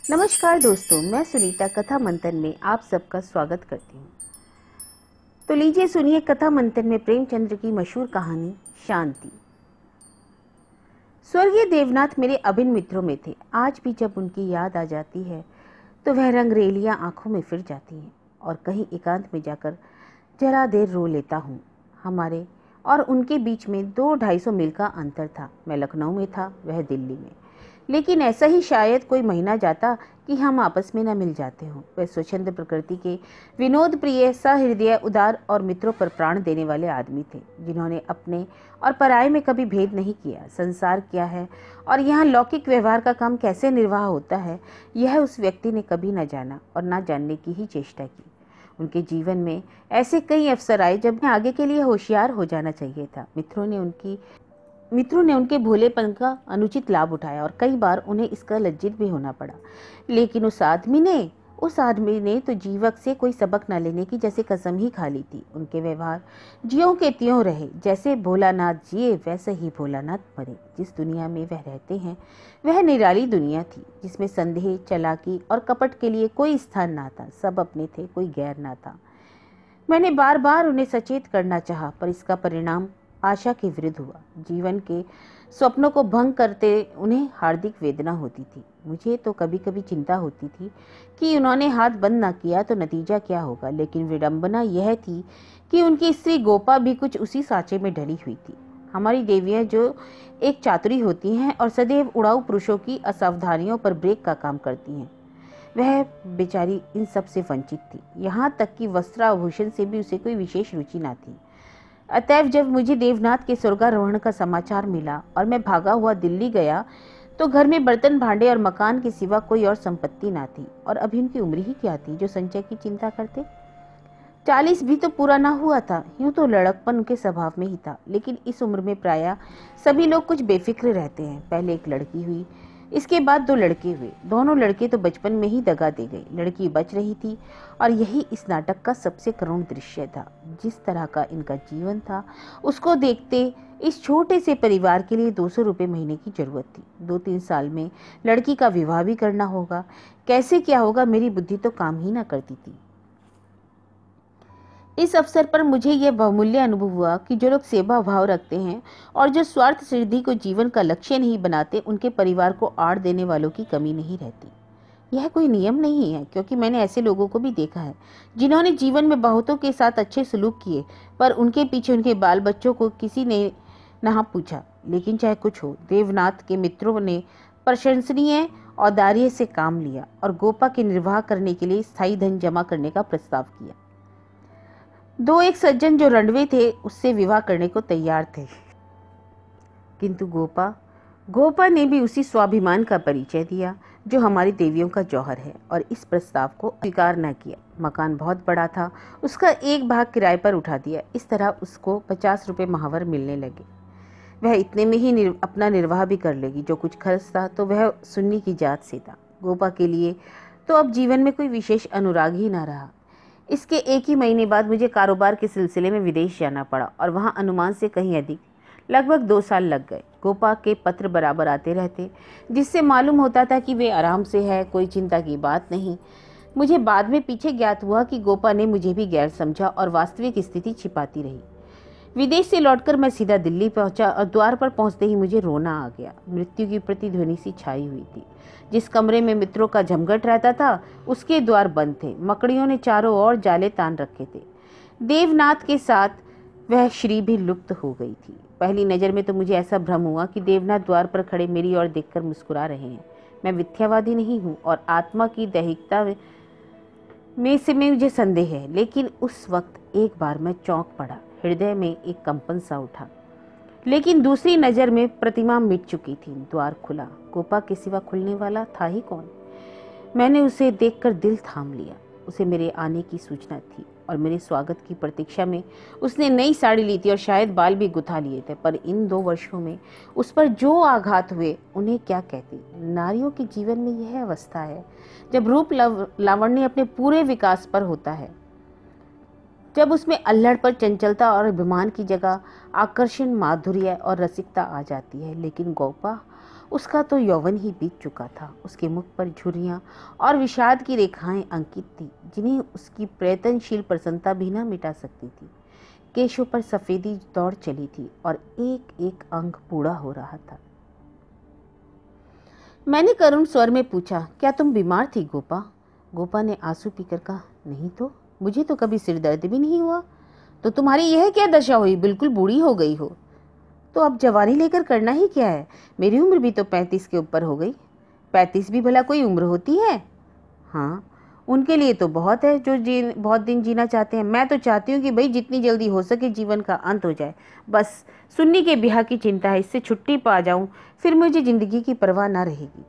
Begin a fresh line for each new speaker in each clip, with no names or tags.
नमस्कार दोस्तों, मैं सुनीता कथा मंथन में आप सबका स्वागत करती हूँ। तो लीजिए सुनिए कथा मंथन में प्रेमचंद्र की मशहूर कहानी शांति। स्वर्गीय देवनाथ मेरे अभिन्न मित्रों में थे। आज भी जब उनकी याद आ जाती है तो वह रंगरेलियां आंखों में फिर जाती हैं और कहीं एकांत में जाकर जरा देर रो लेता हूँ। हमारे और उनके बीच में 200-250 मील का अंतर था। मैं लखनऊ में था, वह दिल्ली में। लेकिन ऐसा ही शायद कोई महीना जाता कि हम आपस में न मिल जाते हों। वह स्वच्छंद प्रकृति के, विनोद प्रिय, सहृदय, उदार और मित्रों पर प्राण देने वाले आदमी थे, जिन्होंने अपने और पराये में कभी भेद नहीं किया। संसार क्या है और यहाँ लौकिक व्यवहार का काम कैसे निर्वाह होता है, यह उस व्यक्ति ने कभी न जाना और न जानने की ही चेष्टा की। उनके जीवन में ऐसे कई अवसर आए जब आगे के लिए होशियार हो जाना चाहिए था। मित्रों ने उनके भोलेपन का अनुचित लाभ उठाया और कई बार उन्हें इसका लज्जित भी होना पड़ा। लेकिन उस आदमी ने तो जीवक से कोई सबक न लेने की जैसे कसम ही खा ली थी। उनके व्यवहार ज्यों के त्यों रहे। जैसे भोलानाथ जिए वैसे ही भोलानाथ मरे। जिस दुनिया में वह रहते हैं वह निराली दुनिया थी, जिसमें संदेह, चालाकी और कपट के लिए कोई स्थान ना था। सब अपने थे, कोई गैर ना था। मैंने बार बार उन्हें सचेत करना चाहा, पर इसका परिणाम आशा के विरुद्ध हुआ। जीवन के स्वप्नों को भंग करते उन्हें हार्दिक वेदना होती थी। मुझे तो कभी कभी चिंता होती थी कि उन्होंने हाथ बंद न किया तो नतीजा क्या होगा। लेकिन विडंबना यह थी कि उनकी स्त्री गोपा भी कुछ उसी सांचे में ढली हुई थी। हमारी देवियां जो एक चातुरी होती हैं और सदैव उड़ाऊ पुरुषों की असावधानियों पर ब्रेक का काम करती हैं, वह बेचारी इन सब से वंचित थी। यहाँ तक कि वस्त्राभूषण से भी उसे कोई विशेष रुचि न थी। अतएव जब मुझे देवनाथ के स्वर्गारोहण का समाचार मिला और मैं भागा हुआ दिल्ली गया तो घर में बर्तन भांडे और मकान के सिवा कोई और संपत्ति ना थी। और अभी उनकी उम्र ही क्या थी जो संचय की चिंता करते। 40 भी तो पूरा ना हुआ था। यूं तो लड़कपन उनके स्वभाव में ही था, लेकिन इस उम्र में प्रायः सभी लोग कुछ बेफिक्र रहते हैं। पहले एक लड़की हुई, इसके बाद 2 लड़के हुए। दोनों लड़के तो बचपन में ही दगा दे गए। लड़की बच रही थी और यही इस नाटक का सबसे करुण दृश्य था। जिस तरह का इनका जीवन था उसको देखते इस छोटे से परिवार के लिए 200 रुपये महीने की जरूरत थी। 2-3 साल में लड़की का विवाह भी करना होगा। कैसे क्या होगा, मेरी बुद्धि तो काम ही ना करती थी। इस अवसर पर मुझे यह बहुमूल्य अनुभव हुआ कि जो लोग सेवा भाव रखते हैं और जो स्वार्थ सिद्धि को जीवन का लक्ष्य नहीं बनाते, उनके परिवार को आड़ देने वालों की कमी नहीं रहती। यह कोई नियम नहीं है, क्योंकि मैंने ऐसे लोगों को भी देखा है जिन्होंने जीवन में बहुतों के साथ अच्छे सलूक किए, पर उनके पीछे उनके बाल बच्चों को किसी ने ना पूछा। लेकिन चाहे कुछ हो, देवनाथ के मित्रों ने प्रशंसनीय औदार्य से काम लिया और गोपा के निर्वाह करने के लिए स्थायी धन जमा करने का प्रस्ताव किया। 2-1 सज्जन जो रंडवे थे उससे विवाह करने को तैयार थे, किंतु गोपा ने भी उसी स्वाभिमान का परिचय दिया जो हमारी देवियों का जौहर है और इस प्रस्ताव को स्वीकार न किया। मकान बहुत बड़ा था, उसका एक भाग किराए पर उठा दिया। इस तरह उसको 50 रुपये महावर मिलने लगे। वह इतने में ही अपना निर्वाह भी कर लेगी। जो कुछ खर्च था तो वह सुन्नी की जात से था। गोपा के लिए तो अब जीवन में कोई विशेष अनुराग ही ना रहा। इसके 1 ही महीने बाद मुझे कारोबार के सिलसिले में विदेश जाना पड़ा और वहाँ अनुमान से कहीं अधिक लगभग 2 साल लग गए। गोपा के पत्र बराबर आते रहते, जिससे मालूम होता था कि वे आराम से है, कोई चिंता की बात नहीं। मुझे बाद में पीछे ज्ञात हुआ कि गोपा ने मुझे भी गैर समझा और वास्तविक स्थिति छिपाती रही। विदेश से लौटकर मैं सीधा दिल्ली पहुंचा और द्वार पर पहुंचते ही मुझे रोना आ गया। मृत्यु की प्रतिध्वनि सी छाई हुई थी। जिस कमरे में मित्रों का जमघट रहता था उसके द्वार बंद थे। मकड़ियों ने चारों ओर जाले तान रखे थे। देवनाथ के साथ वह श्री भी लुप्त हो गई थी। पहली नज़र में तो मुझे ऐसा भ्रम हुआ कि देवनाथ द्वार पर खड़े मेरी ओर देखकर मुस्कुरा रहे हैं। मैं मिथ्यावादी नहीं हूँ और आत्मा की दैहिकता में से मुझे संदेह है, लेकिन उस वक्त एक बार मैं चौंक पड़ा। हृदय में एक कंपन सा उठा। लेकिन दूसरी नज़र में प्रतिमा मिट चुकी थी। द्वार खुला। गोपा के सिवा खुलने वाला था ही कौन। मैंने उसे देखकर दिल थाम लिया। उसे मेरे आने की सूचना थी और मेरे स्वागत की प्रतीक्षा में उसने नई साड़ी ली थी और शायद बाल भी गुथा लिए थे। पर इन 2 वर्षों में उस पर जो आघात हुए उन्हें क्या कहती। नारियों के जीवन में यह अवस्था है जब रूप लावण्य अपने पूरे विकास पर होता है, जब उसमें अल्हड़ पर चंचलता और अभिमान की जगह आकर्षण, माधुर्य और रसिकता आ जाती है। लेकिन गोपा उसका तो यौवन ही बीत चुका था। उसके मुख पर झुर्रियां और विषाद की रेखाएं अंकित थी, जिन्हें उसकी प्रयत्नशील प्रसन्नता भी न मिटा सकती थी। केशों पर सफेदी दौड़ चली थी और एक एक अंग बूढ़ा हो रहा था। मैंने करुण स्वर में पूछा, क्या तुम बीमार थी गोपा? गोपा ने आंसू पीकर कहा, नहीं तो, मुझे तो कभी सिर दर्द भी नहीं हुआ। तो तुम्हारी यह क्या दशा हुई? बिल्कुल बूढ़ी हो गई हो। तो अब जवानी लेकर करना ही क्या है? मेरी उम्र भी तो 35 के ऊपर हो गई। 35 भी भला कोई उम्र होती है? हाँ, उनके लिए तो बहुत है जो बहुत दिन जीना चाहते हैं। मैं तो चाहती हूँ कि भाई जितनी जल्दी हो सके जीवन का अंत हो जाए। बस सुन्नी के ब्याह की चिंता है, इससे छुट्टी पा जाऊँ, फिर मुझे जिंदगी की परवाह ना रहेगी।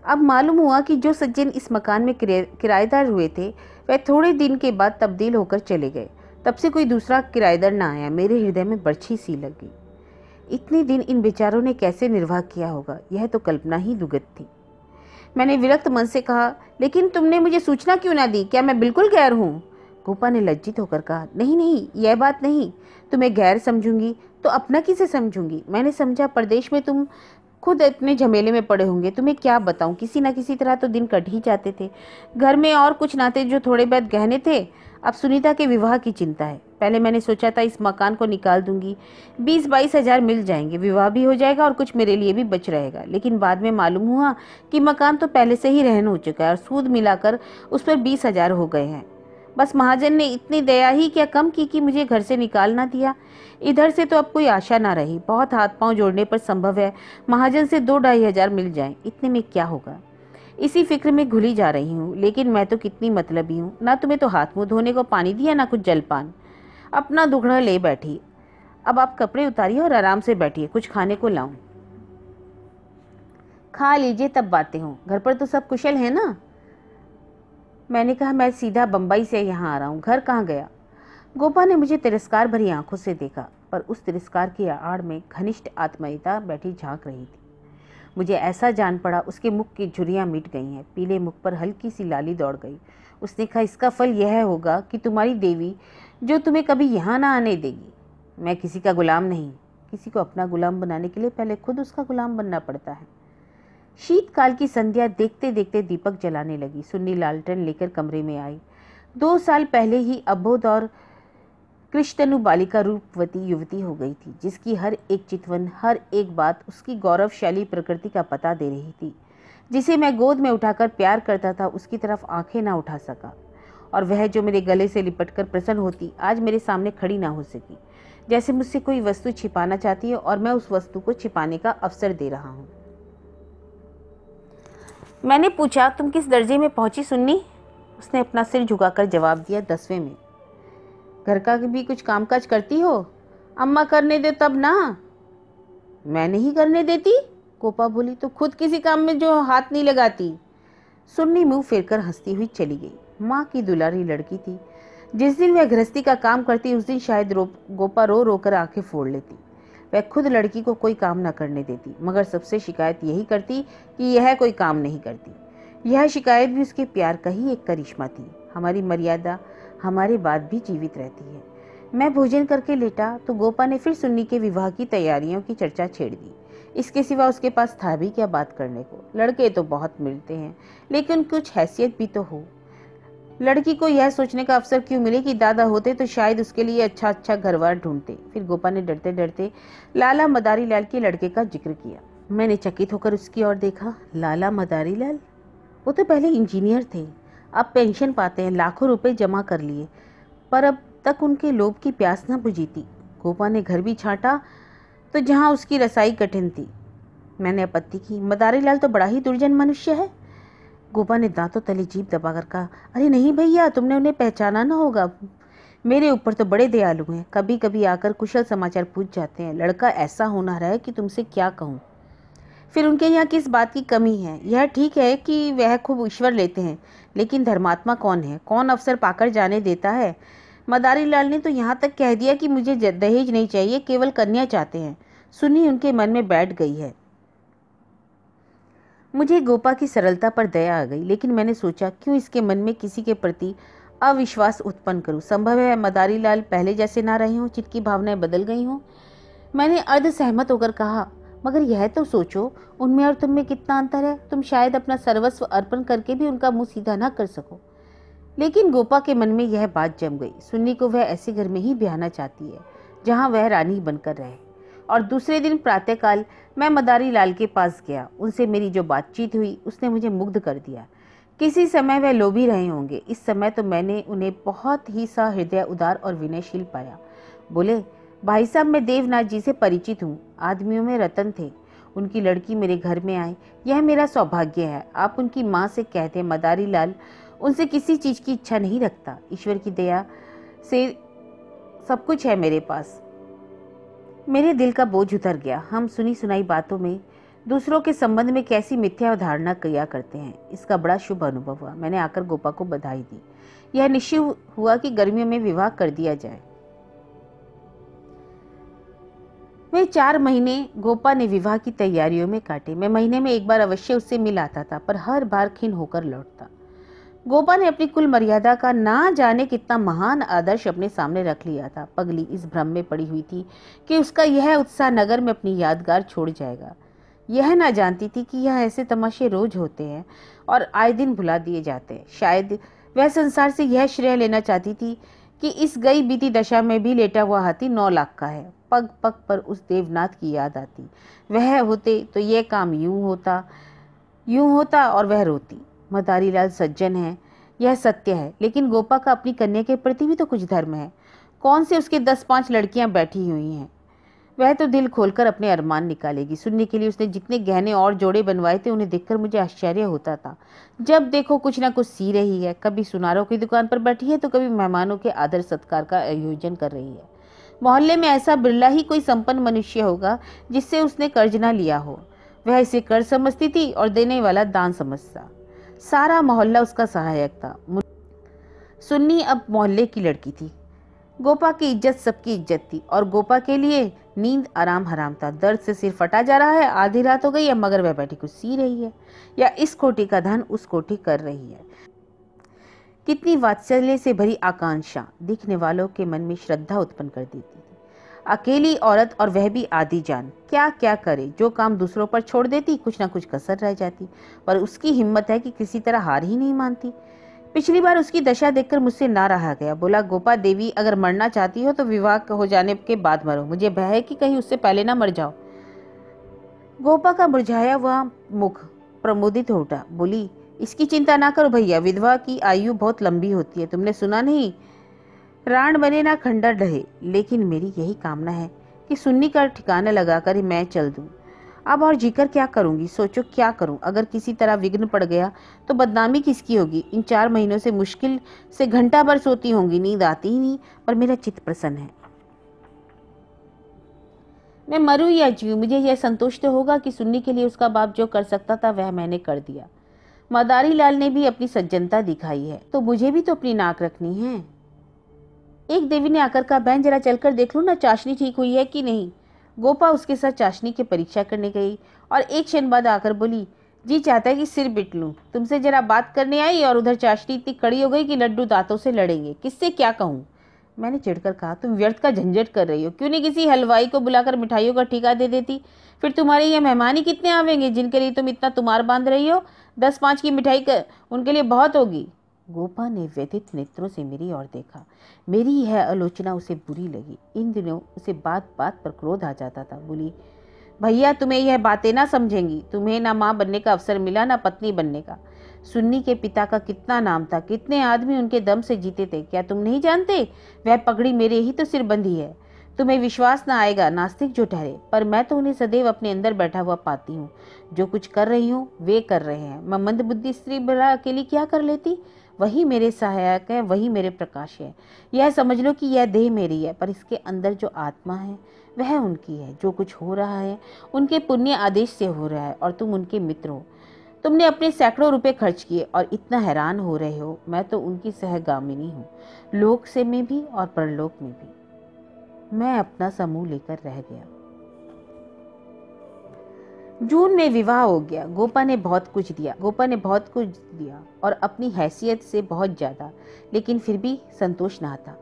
अब मालूम हुआ कि जो सज्जन इस मकान में किराएदार हुए थे वह थोड़े दिन के बाद तब्दील होकर चले गए। तब से कोई दूसरा किराएदार ना आया। मेरे हृदय में बरछी सी लग गई। इतने दिन इन बेचारों ने कैसे निर्वाह किया होगा, यह तो कल्पना ही दुर्गत थी। मैंने विरक्त मन से कहा, लेकिन तुमने मुझे सूचना क्यों ना दी? क्या मैं बिल्कुल गैर हूँ? गोपा ने लज्जित होकर कहा, नहीं नहीं, यह बात नहीं। तुम्हें गैर समझूंगी तो अपना किसे समझूंगी? मैंने समझा परदेश में तुम खुद इतने झमेले में पड़े होंगे। तुम्हें क्या बताऊं, किसी ना किसी तरह तो दिन कट ही जाते थे। घर में और कुछ नाते जो थोड़े बहुत गहने थे। अब सुनीता के विवाह की चिंता है। पहले मैंने सोचा था इस मकान को निकाल दूंगी, 20-22 हजार मिल जाएंगे, विवाह भी हो जाएगा और कुछ मेरे लिए भी बच रहेगा। लेकिन बाद में मालूम हुआ कि मकान तो पहले से ही रहन हो चुका है और सूद मिलाकर उस पर 20 हजार हो गए हैं। बस महाजन ने इतनी दया ही क्या कम की कि मुझे घर से निकाल ना दिया। इधर से तो अब कोई आशा ना रही। बहुत हाथ पांव जोड़ने पर संभव है महाजन से 2-2.5 हजार मिल जाएं। इतने में क्या होगा, इसी फिक्र में घुली जा रही हूँ। लेकिन मैं तो कितनी मतलबी हूँ, ना तुम्हें तो हाथ मुंह धोने को पानी दिया, ना कुछ जलपान। अपना दुखड़ा ले बैठी। अब आप कपड़े उतारिए और आराम से बैठिए, कुछ खाने को लाऊं। खा लीजिए तब बातें हों। घर पर तो सब कुशल है ना? मैंने कहा, मैं सीधा बंबई से यहाँ आ रहा हूँ, घर कहाँ गया? गोपा ने मुझे तिरस्कार भरी आंखों से देखा, पर उस तिरस्कार की आड़ में घनिष्ठ आत्मीयता बैठी झांक रही थी। मुझे ऐसा जान पड़ा उसके मुख की झुर्रियां मिट गई हैं, पीले मुख पर हल्की सी लाली दौड़ गई। उसने कहा, इसका फल यह होगा कि तुम्हारी देवी जो तुम्हें कभी यहाँ ना आने देगी। मैं किसी का गुलाम नहीं। किसी को अपना गुलाम बनाने के लिए पहले खुद उसका गुलाम बनना पड़ता है। शीतकाल की संध्या देखते देखते दीपक जलाने लगी। सुन्नी लालटेन लेकर कमरे में आई। 2 साल पहले ही अबोध और कृष्णनु बालिका रूपवती युवती हो गई थी, जिसकी हर एक चितवन, हर एक बात उसकी गौरवशाली प्रकृति का पता दे रही थी। जिसे मैं गोद में उठाकर प्यार करता था, उसकी तरफ आंखें ना उठा सका, और वह जो मेरे गले से लिपटकर प्रसन्न होती, आज मेरे सामने खड़ी ना हो सकी। जैसे मुझसे कोई वस्तु छिपाना चाहती है और मैं उस वस्तु को छिपाने का अवसर दे रहा हूँ। मैंने पूछा, तुम किस दर्जे में पहुंची सुन्नी? उसने अपना सिर झुकाकर जवाब दिया, 10वें में। घर का भी कुछ कामकाज करती हो? अम्मा करने दे तब ना। मैं नहीं करने देती? कोपा बोली, तो खुद किसी काम में जो हाथ नहीं लगाती। सुन्नी मुंह फेरकर हंसती हुई चली गई। माँ की दुलारी लड़की थी। जिस दिन वह गृहस्थी का काम करती उस दिन शायद गोपा रो रो कर आंखें फोड़ लेती। वह खुद लड़की को कोई काम न करने देती, मगर सबसे शिकायत यही करती कि यह कोई काम नहीं करती। यह शिकायत भी उसके प्यार का ही एक करिश्मा थी। हमारी मर्यादा हमारे बाद भी जीवित रहती है। मैं भोजन करके लेटा तो गोपा ने फिर सुन्नी के विवाह की तैयारियों की चर्चा छेड़ दी। इसके सिवा उसके पास था भी क्या बात करने को? लड़के तो बहुत मिलते हैं, लेकिन कुछ हैसियत भी तो हो। लड़की को यह सोचने का अवसर क्यों मिले कि दादा होते तो शायद उसके लिए अच्छा अच्छा घरवार ढूंढते। फिर गोपा ने डरते डरते लाला मदारी लाल के लड़के का जिक्र किया। मैंने चकित होकर उसकी ओर देखा। लाला मदारी लाल? वो तो पहले इंजीनियर थे, अब पेंशन पाते हैं, लाखों रुपए जमा कर लिए, पर अब तक उनके लोभ की प्यास न बुझी थी। गोपा ने घर भी छांटा तो जहां उसकी रसाई कठिन थी। मैंने आपत्ति की, मदारी लाल तो बड़ा ही दुर्जन मनुष्य है। गोपा ने दांतों तले जीभ दबाकर कहा, अरे नहीं भैया, तुमने उन्हें पहचाना ना होगा। मेरे ऊपर तो बड़े दयालु हैं, कभी कभी आकर कुशल समाचार पूछ जाते हैं। लड़का ऐसा होनहार है कि तुमसे क्या कहूँ। फिर उनके यहाँ किस बात की कमी है? यह ठीक है कि वह खूब ईश्वर लेते हैं, लेकिन धर्मात्मा कौन है? कौन अवसर पाकर जाने देता है? मदारी लाल ने तो यहाँ तक कह दिया कि मुझे दहेज नहीं चाहिए, केवल कन्या चाहते हैं। सुनी उनके मन में बैठ गई है। मुझे गोपा की सरलता पर दया आ गई, लेकिन मैंने सोचा क्यों इसके मन में किसी के प्रति अविश्वास उत्पन्न करूं। संभव है मदारी लाल पहले जैसे ना रहे हों, चित्त की भावनाएं बदल गई हों। मैंने अर्ध सहमत होकर कहा, मगर यह तो सोचो, उनमें और तुम में कितना अंतर है। तुम शायद अपना सर्वस्व अर्पण करके भी उनका मुंह सीधा ना कर सको। लेकिन गोपा के मन में यह बात जम गई। सुन्नी को वह ऐसे घर में ही ब्याहना चाहती है जहां वह रानी बनकर रहे। और दूसरे दिन प्रातःकाल मैं मदारी लाल के पास गया। उनसे मेरी जो बातचीत हुई उसने मुझे मुग्ध कर दिया। किसी समय वह लोभी रहे होंगे। इस समय तो मैंने उन्हें बहुत ही सहृदय, उदार और विनयशील पाया। बोले, भाई साहब, मैं देवनाथ जी से परिचित हूँ। आदमियों में रतन थे। उनकी लड़की मेरे घर में आई, यह मेरा सौभाग्य है। आप उनकी माँ से कहते, मदारी लाल उनसे किसी चीज की इच्छा नहीं रखता। ईश्वर की दया से सब कुछ है मेरे पास। मेरे दिल का बोझ उतर गया। हम सुनी सुनाई बातों में दूसरों के संबंध में कैसी मिथ्या धारणा किया करते हैं, इसका बड़ा शुभ अनुभव हुआ। मैंने आकर गोपा को बधाई दी। यह निश्चय हुआ कि गर्मियों में विवाह कर दिया जाए। वे 4 महीने गोपा ने विवाह की तैयारियों में काटे। मैं महीने में एक बार अवश्य उससे मिल आता था, पर हर बार खिन्न होकर लौटता। गोपा ने अपनी कुल मर्यादा का ना जाने कितना महान आदर्श अपने सामने रख लिया था। पगली इस भ्रम में पड़ी हुई थी कि उसका यह उत्साह नगर में अपनी यादगार छोड़ जाएगा। यह ना जानती थी कि यह ऐसे तमाशे रोज होते हैं और आए दिन भुला दिए जाते हैं। शायद वह संसार से यह श्रेय लेना चाहती थी कि इस गई बीती दशा में भी लेटा हुआ हाथी 9 लाख का है। पग पग पर उस देवनाथ की याद आती। वह होते तो यह काम यूं होता और वह रोती। मदारी लाल सज्जन है, यह सत्य है, लेकिन गोपा का अपनी कन्या के प्रति भी तो कुछ धर्म है। कौन से उसके 10-5 लड़कियां बैठी हुई हैं। वह तो दिल खोलकर अपने अरमान निकालेगी। सुनने के लिए उसने जितने गहने और जोड़े बनवाए थे, उन्हें देखकर मुझे आश्चर्य होता था। जब देखो कुछ ना कुछ सी रही है। कभी सुनारों की दुकान पर बैठी है तो कभी मेहमानों के आदर सत्कार का आयोजन कर रही है। मोहल्ले में ऐसा बिरला ही कोई संपन्न मनुष्य होगा जिससे उसने कर्ज ना लिया हो। वह इसे कर्ज समझती थी और देने वाला दान समझता। सारा मोहल्ला उसका सहायक था। सुन्नी अब मोहल्ले की लड़की थी। गोपा की इज्जत सबकी इज्जत थी और गोपा के लिए नींद आराम हराम था। दर्द से सिर फटा जा रहा है, आधी रात हो गई है, मगर वह बैठी कुछ सी रही है या इस कोठी का धन उस कोठी कर रही है। कितनी वात्सल्य से भरी आकांक्षा दिखने वालों के मन में श्रद्धा उत्पन्न कर देती थी। अकेली औरत और वह भी आधी जान, क्या क्या करे। जो काम दूसरों पर छोड़ देती, कुछ ना कुछ कसर रह जाती, पर उसकी हिम्मत है कि किसी तरह हार ही नहीं मानती। पिछली बार उसकी दशा देखकर मुझसे ना रहा गया। बोला, गोपा देवी, अगर मरना चाहती हो तो विवाह हो जाने के बाद मरो। मुझे भय है कि कहीं उससे पहले ना मर जाओ। गोपा का मुरझाया हुआ मुख प्रमोदित हो उठा। बोली, इसकी चिंता ना करो भैया, विधवा की आयु बहुत लंबी होती है। तुमने सुना नहीं, राण बने ना खंडर ढहे। लेकिन मेरी यही कामना है कि सुन्नी का ठिकाना लगाकर मैं चल दूं। अब और जीकर क्या करूंगी, सोचो क्या करूं। अगर किसी तरह विघ्न पड़ गया तो बदनामी किसकी होगी। इन 4 महीनों से मुश्किल से घंटा भर सोती होंगी, नींद आती ही नहीं, पर मेरा चित्त प्रसन्न है। मैं मरूं या जीऊं, मुझे यह संतोष तो होगा कि सुन्नी के लिए उसका बाप जो कर सकता था वह मैंने कर दिया। मदारी लाल ने भी अपनी सज्जनता दिखाई है, तो मुझे भी तो अपनी नाक रखनी है। एक देवी ने आकर कहा, बहन जरा चलकर देख लो ना, चाशनी ठीक हुई है कि नहीं। गोपा उसके साथ चाशनी की परीक्षा करने गई और एक क्षण बाद आकर बोली, जी चाहता है कि सिर बिट लूं। तुमसे जरा बात करने आई और उधर चाशनी इतनी कड़ी हो गई कि लड्डू दांतों से लड़ेंगे। किससे क्या कहूँ। मैंने चिढ़कर कहा, तुम व्यर्थ का झंझट कर रही हो। क्यों नहीं किसी हलवाई को बुलाकर मिठाइयों का ठेका दे देती। फिर तुम्हारे ये मेहमान ही कितने आवेंगे जिनके लिए तुम इतना तुम्हार बांध रही हो। 10-5 की मिठाई उनके लिए बहुत होगी। गोपा ने व्यथित नेत्रों से मेरी ओर देखा। मेरी यह आलोचना उसे बुरी लगी। इन दिनों उसे बात बात पर क्रोध आ जाता था। बोली, भैया तुम्हें यह बातें ना समझेंगी। तुम्हें ना माँ बनने का अवसर मिला, ना पत्नी बनने का। सुन्नी के पिता का कितना नाम था, कितने आदमी उनके दम से जीते थे। क्या तुम नहीं जानते, वह पगड़ी मेरे ही तो सिर बंधी है। तुम्हें विश्वास ना आएगा, नास्तिक जो ठहरे, पर मैं तो उन्हें सदैव अपने अंदर बैठा हुआ पाती हूँ। जो कुछ कर रही हूँ वे कर रहे हैं। मैं मंदबुद्धि स्त्री भला अकेली क्या कर लेती। वही मेरे सहायक है, वही मेरे प्रकाश है। यह समझ लो कि यह देह मेरी है, पर इसके अंदर जो आत्मा है वह उनकी है। जो कुछ हो रहा है उनके पुण्य आदेश से हो रहा है और तुम उनके मित्र हो। तुमने अपने सैकड़ों रुपए खर्च किए और इतना हैरान हो रहे हो। मैं तो उनकी सहगामिनी हूँ, लोक से में भी और परलोक में भी। मैं अपना समूह लेकर रह गया। जून में विवाह हो गया। गोपा ने बहुत कुछ दिया और अपनी हैसियत से बहुत ज्यादा, लेकिन फिर भी संतोष ना था।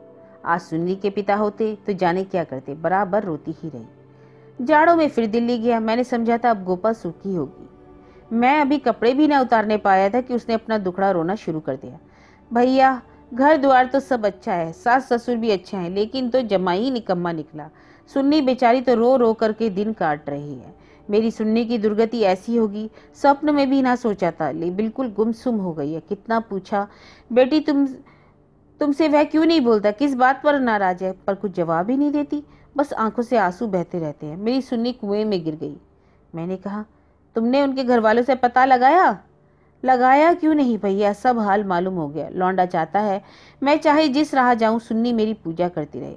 आज सुन्नी के पिता होते तो जाने क्या करते, बराबर रोती ही रही। जाड़ों में फिर दिल्ली गया। मैंने समझा था अब गोपा सूखी होगी। मैं अभी कपड़े भी ना उतारने पाया था कि उसने अपना दुखड़ा रोना शुरू कर दिया। भैया, घर द्वार तो सब अच्छा है, सास ससुर भी अच्छे हैं, लेकिन तो जमाई ही निकम्मा निकला। सुन्नी बेचारी तो रो रो करके दिन काट रही है। मेरी सुन्नी की दुर्गति ऐसी होगी स्वप्न में भी ना सोचा था, लेकिन बिल्कुल गुमसुम हो गई है। कितना पूछा, बेटी तुमसे वह क्यों नहीं बोलता, किस बात पर नाराज है, पर कुछ जवाब ही नहीं देती। बस आंखों से आंसू बहते रहते हैं। मेरी सुन्नी कुएं में गिर गई। मैंने कहा, तुमने उनके घर वालों से पता लगाया? लगाया क्यों नहीं भैया, सब हाल मालूम हो गया। लौंडा चाहता है मैं चाहे जिस राह जाऊं सुन्नी मेरी पूजा करती रहे।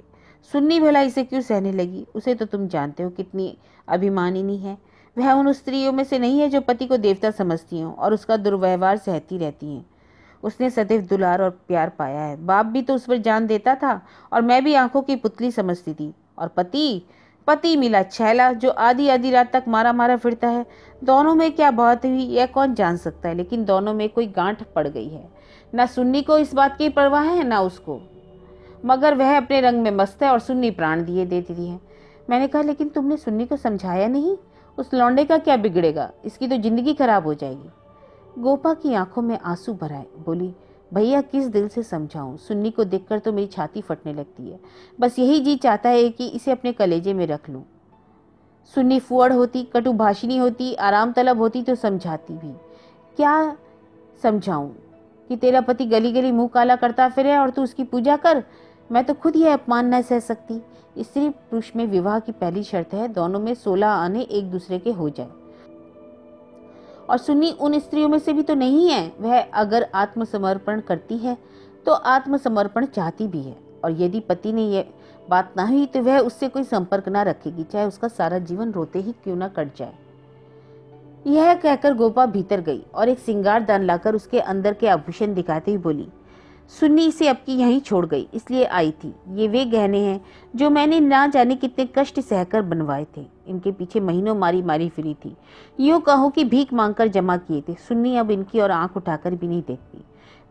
सुन्नी भला इसे क्यों सहने लगी? उसे तो तुम जानते हो कितनी अभिमानिनी है। वह उन स्त्रियों में से नहीं है जो पति को देवता समझती हों और उसका दुर्व्यवहार सहती रहती हैं। उसने सदैव दुलार और प्यार पाया है। बाप भी तो उस पर जान देता था और मैं भी आंखों की पुतली समझती थी। और पति पति मिला छैला जो आधी आधी रात तक मारा मारा फिरता है। दोनों में क्या बात हुई यह कौन जान सकता है, लेकिन दोनों में कोई गांठ पड़ गई है। ना सुन्नी को इस बात की परवाह है ना उसको, मगर वह अपने रंग में मस्त है और सुन्नी प्राण दिए देती है। मैंने कहा, लेकिन तुमने सुन्नी को समझाया नहीं? उस लौंडे का क्या बिगड़ेगा, इसकी तो जिंदगी खराब हो जाएगी। गोपा की आंखों में आंसू भर आए। बोली, भैया किस दिल से समझाऊं, सुन्नी को देखकर तो मेरी छाती फटने लगती है। बस यही जी चाहता है कि इसे अपने कलेजे में रख लूं। सुन्नी फुअड़ होती, कटु भाषिणी होती, आराम तलब होती तो समझाती भी। क्या समझाऊं कि तेरा पति गली गली मुंह काला करता फिरे और तू उसकी पूजा कर? मैं तो खुद यह अपमान न सह सकती। स्त्री पुरुष में विवाह की पहली शर्त है दोनों में 16 आने एक दूसरे के हो जाए। और सुन्नी उन स्त्रियों में से भी तो नहीं है। वह अगर आत्मसमर्पण करती है तो आत्मसमर्पण चाहती भी है, और यदि पति ने यह बात ना हुई तो वह उससे कोई संपर्क ना रखेगी, चाहे उसका सारा जीवन रोते ही क्यों ना कट जाए। यह कहकर गोपा भीतर गई और एक सिंगार दान लाकर उसके अंदर के आभूषण दिखाते ही बोली, सुन्नी इसे अब की यहीं छोड़ गई, इसलिए आई थी। ये वे गहने हैं जो मैंने ना जाने कितने कष्ट सहकर बनवाए थे। इनके पीछे महीनों मारी मारी फिरी थी, यूं कहो कि भीख मांगकर जमा किए थे। सुन्नी अब इनकी और आंख उठाकर भी नहीं देखती।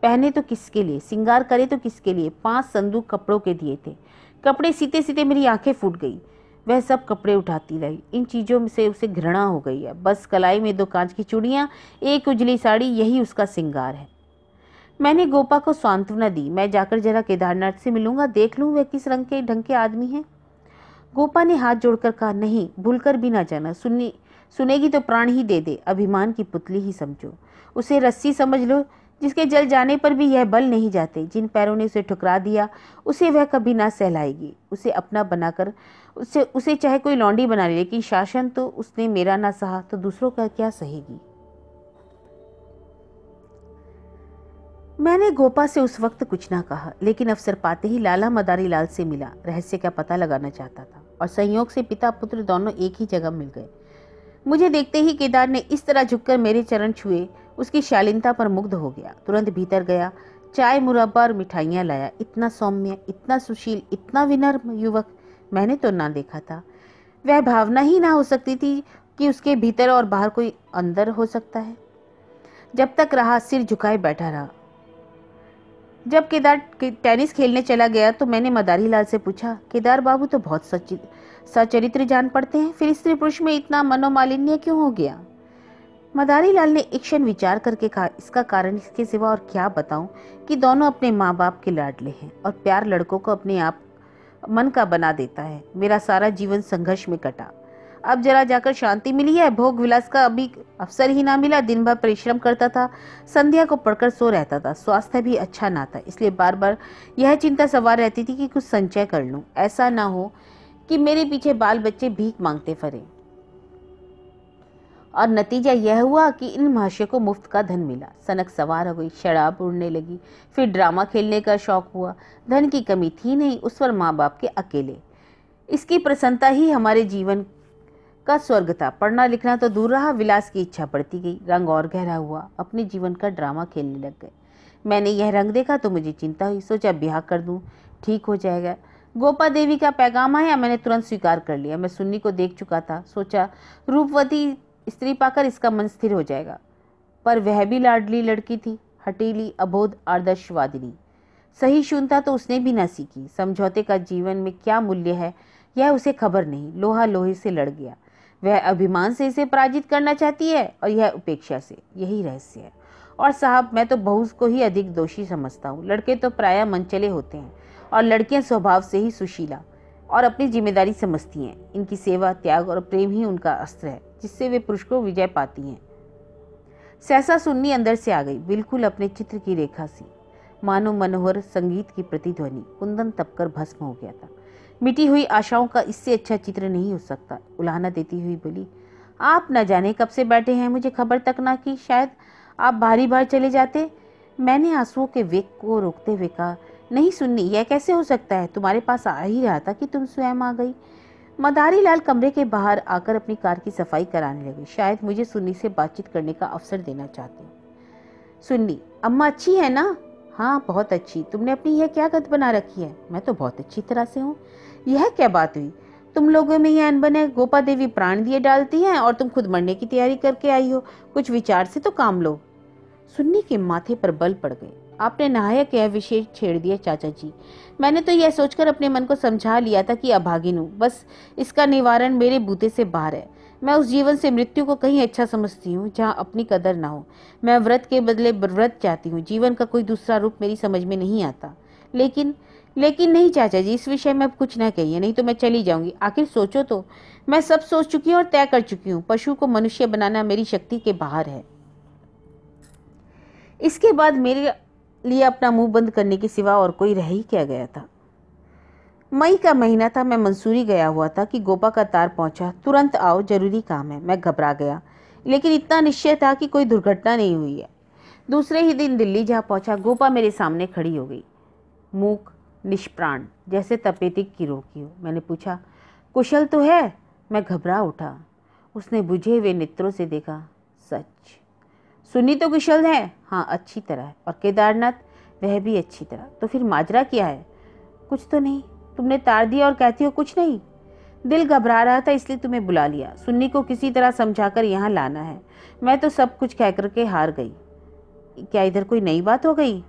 पहने तो किसके लिए, सिंगार करे तो किसके लिए? 5 संदूक कपड़ों के दिए थे। कपड़े सीते सीते मेरी आंखें फूट गई। वह सब कपड़े उठाती रही। इन चीजों से उसे घृणा हो गई है। बस कलाई में 2 कांच की चूड़ियां, एक उजली साड़ी, यही उसका सिंगार है। मैंने गोपा को सांत्वना दी। मैं जाकर जरा केदारनाथ से मिलूंगा, देख लूं वह किस रंग के ढंग के आदमी है। गोपा ने हाथ जोड़कर कहा, नहीं, भूलकर भी ना जाना। सुनेगी तो प्राण ही दे दे। अभिमान की पुतली ही समझो, उसे रस्सी समझ लो जिसके जल जाने पर भी यह बल नहीं जाते। जिन पैरों ने उसे ठुकरा दिया उसे वह कभी ना सहलाएगी। उसे अपना बनाकर उसे चाहे कोई लौंडी बना ले, लेकिन शासन तो उसने मेरा ना सहा तो दूसरों का क्या सहेगी। मैंने गोपा से उस वक्त कुछ ना कहा, लेकिन अवसर पाते ही लाला मदारी लाल से मिला। रहस्य का पता लगाना चाहता था और संयोग से पिता पुत्र दोनों एक ही जगह मिल गए। मुझे देखते ही केदार ने इस तरह झुककर मेरे चरण छुए, उसकी शालीनता पर मुग्ध हो गया। तुरंत भीतर गया, चाय मुरब्बा और मिठाइयाँ लाया। इतना सौम्य, इतना सुशील, इतना विनम्र युवक मैंने तो ना देखा था। वह भावना ही ना हो सकती थी कि उसके भीतर और बाहर कोई अंदर हो सकता है। जब तक रहा सिर झुकाए बैठा रहा। जब केदार टेनिस खेलने चला गया तो मैंने मदारी लाल से पूछा, केदार बाबू तो बहुत सचरित्र जान पड़ते हैं, फिर स्त्री पुरुष में इतना मनोमालिन्य क्यों हो गया? मदारी लाल ने एक क्षण विचार करके कहा, इसका कारण इसके सिवा और क्या बताऊं कि दोनों अपने माँ बाप के लाडले हैं और प्यार लड़कों को अपने आप मन का बना देता है। मेरा सारा जीवन संघर्ष में कटा। अब जरा जाकर शांति मिली है। भोग विलास का अभी अवसर ही ना मिला। दिन भर परिश्रम करता था, संध्या को पढ़कर सो रहता था। स्वास्थ्य भी अच्छा ना था, इसलिए बार बार यह चिंता सवार रहती थी कि कुछ संचय कर लूं, ऐसा ना हो कि मेरे पीछे बाल बच्चे भीख मांगते फिरे। और नतीजा यह हुआ कि इन महाशय को मुफ्त का धन मिला। सनक सवार हो गई, शराब उड़ने लगी, फिर ड्रामा खेलने का शौक हुआ। धन की कमी थी नहीं, उस पर माँ बाप के अकेले। इसकी प्रसन्नता ही हमारे जीवन का स्वर्ग था। पढ़ना लिखना तो दूर रहा, विलास की इच्छा बढ़ती गई। रंग और गहरा हुआ, अपने जीवन का ड्रामा खेलने लग गए। मैंने यह रंग देखा तो मुझे चिंता हुई। सोचा ब्याह कर दूं, ठीक हो जाएगा। गोपा देवी का पैगाम आया, मैंने तुरंत स्वीकार कर लिया। मैं सुन्नी को देख चुका था, सोचा रूपवती स्त्री पाकर इसका मन स्थिर हो जाएगा। पर वह भी लाडली लड़की थी, हटीली, अबोध, आदर्शवादिनी। सही शून्यता तो उसने भी न सीखी। समझौते का जीवन में क्या मूल्य है यह उसे खबर नहीं, लोहा लोहे से लड़ गया। वह अभिमान से इसे पराजित करना चाहती है और यह उपेक्षा से। यही रहस्य है। और साहब, मैं तो बहू को ही अधिक दोषी समझता हूँ। लड़के तो प्रायः मनचले होते हैं और लड़कियां स्वभाव से ही सुशीला और अपनी जिम्मेदारी समझती हैं। इनकी सेवा, त्याग और प्रेम ही उनका अस्त्र है जिससे वे पुरुष को विजय पाती हैं। सहसा सुन्नी अंदर से आ गई, बिल्कुल अपने चित्र की रेखा सी, मानो मनोहर संगीत की प्रतिध्वनि। कुंदन तपकर भस्म हो गया था। मिटी हुई आशाओं का इससे अच्छा चित्र नहीं हो सकता। उलाहना देती हुई बोली, आप न जाने कब से बैठे हैं, मुझे खबर तक ना की। शायद आप बारी बार चले जाते। मैंने आंसुओं के वेग को रोकते हुए कहा, नहीं सुन्नी, यह कैसे हो सकता है? तुम्हारे पास आ ही रहा था कि तुम स्वयं आ गई। मदारी लाल कमरे के बाहर आकर अपनी कार की सफाई कराने लगे। शायद मुझे सुन्नी से बातचीत करने का अवसर देना चाहते हैं। सुन्नी, अम्मा अच्छी है ना? हाँ, बहुत अच्छी। तुमने अपनी यह क्या गत बना रखी है? मैं तो बहुत अच्छी तरह से हूँ। यह क्या बात हुई? तुम लोगों में यह अनबन है? गोपा देवी प्राण दिए डालती हैं और तुम खुद मरने की तैयारी करके आई हो। कुछ विचार से तो काम लो। सुन्नी के माथे पर बल पड़ गए। आपने नायक यह विषय छेड़ दिया चाचा जी। मैंने तो यह सोचकर अपने मन को समझा लिया था कि अभागिन हूँ, बस इसका निवारण मेरे बूते से बाहर है। मैं उस जीवन से मृत्यु को कहीं अच्छा समझती हूँ जहाँ अपनी कदर ना हो। मैं व्रत के बदले व्रत चाहती हूँ। जीवन का कोई दूसरा रूप मेरी समझ में नहीं आता। लेकिन नहीं चाचा जी, इस विषय में अब कुछ ना कहिए, नहीं तो मैं चली जाऊंगी। आखिर सोचो तो, मैं सब सोच चुकी हूँ और तय कर चुकी हूँ। पशु को मनुष्य बनाना मेरी शक्ति के बाहर है। इसके बाद मेरे लिए अपना मुंह बंद करने के सिवा और कोई रह ही क्या गया था। मई का महीना था। मैं मंसूरी गया हुआ था कि गोपा का तार पहुंचा, तुरंत आओ, जरूरी काम है। मैं घबरा गया, लेकिन इतना निश्चय था कि कोई दुर्घटना नहीं हुई है। दूसरे ही दिन दिल्ली जहाँ पहुंचा, गोपा मेरे सामने खड़ी हो गई, मूक, निष्प्राण, जैसे तपेदिक की रोकी हो। मैंने पूछा, कुशल तो है? मैं घबरा उठा। उसने बुझे हुए नेत्रों से देखा। सच? सुन्नी तो कुशल है? हाँ, अच्छी तरह है। और केदारनाथ? वह भी अच्छी तरह। तो फिर माजरा क्या है? कुछ तो नहीं। तुमने तार दिया और कहती हो कुछ नहीं। दिल घबरा रहा था, इसलिए तुम्हें बुला लिया। सुन्नी को किसी तरह समझाकर यहाँ लाना है। मैं तो सब कुछ कह करके हार गई। क्या इधर कोई नई बात हो गई?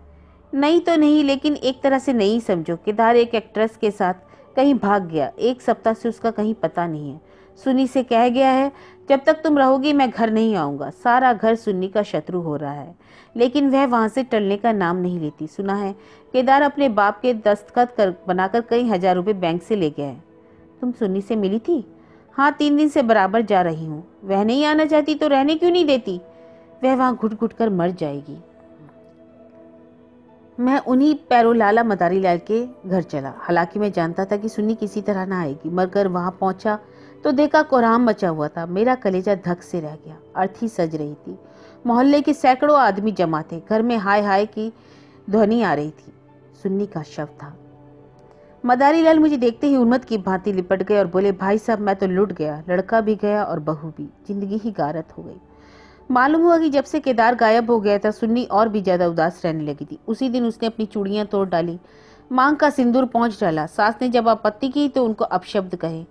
नई तो नहीं, लेकिन एक तरह से नई समझो। केदार एक एक्ट्रेस के साथ कहीं भाग गया। 1 सप्ताह से उसका कहीं पता नहीं है। सुन्नी से कह गया है, जब तक तुम रहोगी मैं घर नहीं आऊँगा। सारा घर सुन्नी का शत्रु हो रहा है, लेकिन वह वहाँ से टलने का नाम नहीं लेती। सुना है केदार अपने बाप के दस्तखत बनाकर कई हजार रुपए बैंक से ले गया है। तुम सुन्नी से मिली थी? हाँ, 3 दिन से बराबर जा रही हूँ। वह नहीं आना चाहती तो रहने क्यों नहीं देती? वह वहाँ घुट घुट कर मर जाएगी। मैं उन्हीं पैरों लाला मदारी लाल के घर चला। हालांकि मैं जानता था कि सुन्नी किसी तरह ना आएगी, मगर वहां पहुंचा तो देखा कोहराम मचा हुआ था। मेरा कलेजा धक से रह गया। अर्थी सज रही थी। मोहल्ले के सैकड़ों आदमी जमा थे। घर में हाय हाय की ध्वनि आ रही थी। सुन्नी का शव था। मदारी लाल मुझे देखते ही उन्मत्त की भांति लिपट गए और बोले, भाई साहब, मैं तो लुट गया। लड़का भी गया और बहू भी। जिंदगी ही गारत हो गई। मालूम हुआ कि जब से केदार गायब हो गया था, सुन्नी और भी ज्यादा उदास रहने लगी थी। उसी दिन उसने अपनी चूड़ियां तोड़ डाली, मांग का सिंदूर पहुंच डाला। सास ने जब आपत्ति की तो उनको अपशब्द कहे।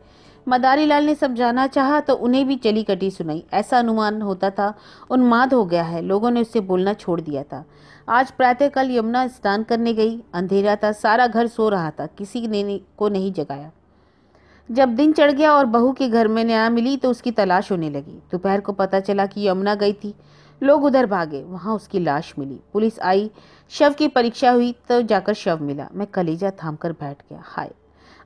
मदारी लाल ने समझाना चाहा तो उन्हें भी चली कटी सुनाई। ऐसा अनुमान होता था उन्माद हो गया है। लोगों ने उससे बोलना छोड़ दिया था। आज प्रातःकाल यमुना स्नान करने गई। अंधेरा था, सारा घर सो रहा था, किसी ने को नहीं जगाया। जब दिन चढ़ गया और बहू के घर में ना मिली तो उसकी तलाश होने लगी। दोपहर को पता चला कि यमुना गई थी। लोग उधर भागे, वहां उसकी लाश मिली। पुलिस आई, शव की परीक्षा हुई, तो जाकर शव मिला। मैं कलेजा थामकर बैठ गया। हाय,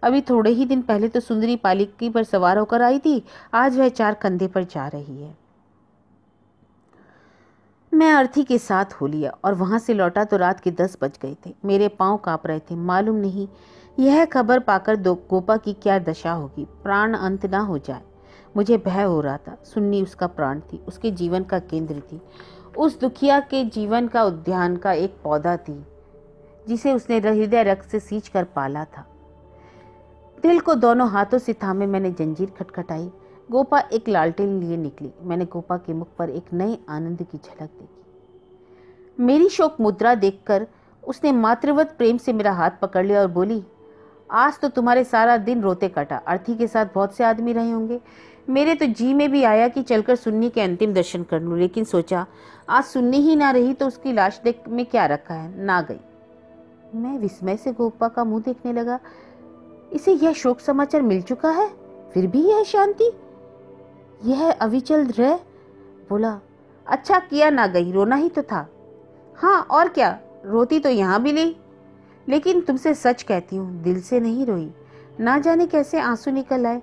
अभी थोड़े ही दिन पहले तो सुंदरी पालिकी पर सवार होकर आई थी, आज वह 4 कंधे पर जा रही है। मैं अर्थी के साथ हो लिया और वहां से लौटा तो रात के 10 बज गए थे। मेरे पांव कांप रहे थे। मालूम नहीं यह खबर पाकर गोपा की क्या दशा होगी। प्राण अंत ना हो जाए, मुझे भय हो रहा था। सुन्नी उसका प्राण थी, उसके जीवन का केंद्र थी। उस दुखिया के जीवन का उद्यान का एक पौधा थी जिसे उसने हृदय रक्त से सींच कर पाला था। दिल को दोनों हाथों से थामे मैंने जंजीर खटखटाई। गोपा एक लालटेन लिए निकली। मैंने गोपा के मुख पर एक नए आनंद की झलक देखी। मेरी शोक मुद्रा देखकर उसने मातृवत प्रेम से मेरा हाथ पकड़ लिया और बोली, आज तो तुम्हारे सारा दिन रोते कटा। अर्थी के साथ बहुत से आदमी रहे होंगे। मेरे तो जी में भी आया कि चलकर सुन्नी के अंतिम दर्शन कर लूं, लेकिन सोचा आज सुन्नी ही ना रही तो उसकी लाश देख में क्या रखा है। ना गई। मैं विस्मय से गोपा का मुंह देखने लगा। इसे यह शोक समाचार मिल चुका है, फिर भी यह शांति, यह अविचल रह। बोला, अच्छा किया ना गई, रोना ही तो था। हाँ और क्या, रोती तो यहाँ भी नहीं, लेकिन तुमसे सच कहती हूँ, दिल से नहीं रोई। ना जाने कैसे आंसू निकल आए।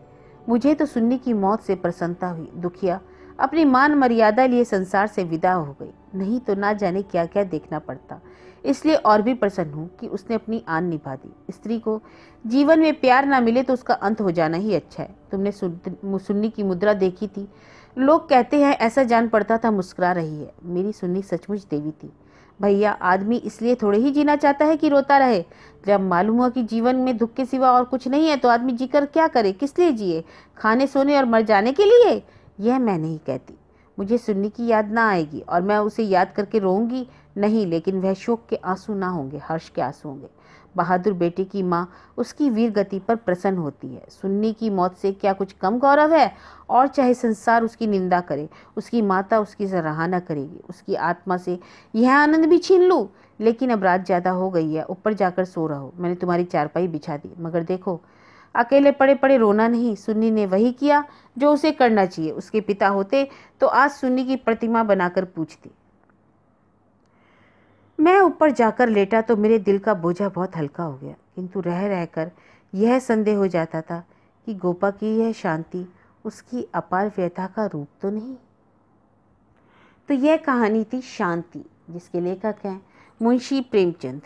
मुझे तो सुन्नी की मौत से प्रसन्नता हुई। दुखिया अपनी मान मर्यादा लिए संसार से विदा हो गई, नहीं तो ना जाने क्या क्या देखना पड़ता। इसलिए और भी प्रसन्न हूँ कि उसने अपनी आन निभा दी। स्त्री को जीवन में प्यार ना मिले तो उसका अंत हो जाना ही अच्छा है। तुमने सुन्नी की मुद्रा देखी थी, लोग कहते हैं ऐसा जान पड़ता था मुस्कुरा रही है। मेरी सुन्नी सचमुच देवी थी। भैया, आदमी इसलिए थोड़े ही जीना चाहता है कि रोता रहे। जब मालूम हुआ कि जीवन में दुख के सिवा और कुछ नहीं है तो आदमी जीकर क्या करे, किस लिए जिए? खाने सोने और मर जाने के लिए? यह मैं नहीं कहती। मुझे सुन्नी की याद ना आएगी और मैं उसे याद करके रोऊंगी नहीं, लेकिन वह शोक के आंसू ना होंगे, हर्ष के आंसू होंगे। बहादुर बेटे की माँ उसकी वीर गति पर प्रसन्न होती है। सुन्नी की मौत से क्या कुछ कम गौरव है? और चाहे संसार उसकी निंदा करे, उसकी माता उसकी सराहना करेगी। उसकी आत्मा से यह आनंद भी छीन लूं। लेकिन अब रात ज्यादा हो गई है, ऊपर जाकर सो रहो। मैंने तुम्हारी चारपाई बिछा दी, मगर देखो अकेले पड़े पड़े रोना नहीं। सुन्नी ने वही किया जो उसे करना चाहिए। उसके पिता होते तो आज सुन्नी की प्रतिमा बनाकर पूछती। मैं ऊपर जाकर लेटा तो मेरे दिल का बोझा बहुत हल्का हो गया, किंतु रह रहकर यह संदेह हो जाता था कि गोपा की यह शांति उसकी अपार व्यथा का रूप तो नहीं। तो यह कहानी थी शांति, जिसके लेखक हैं मुंशी प्रेमचंद।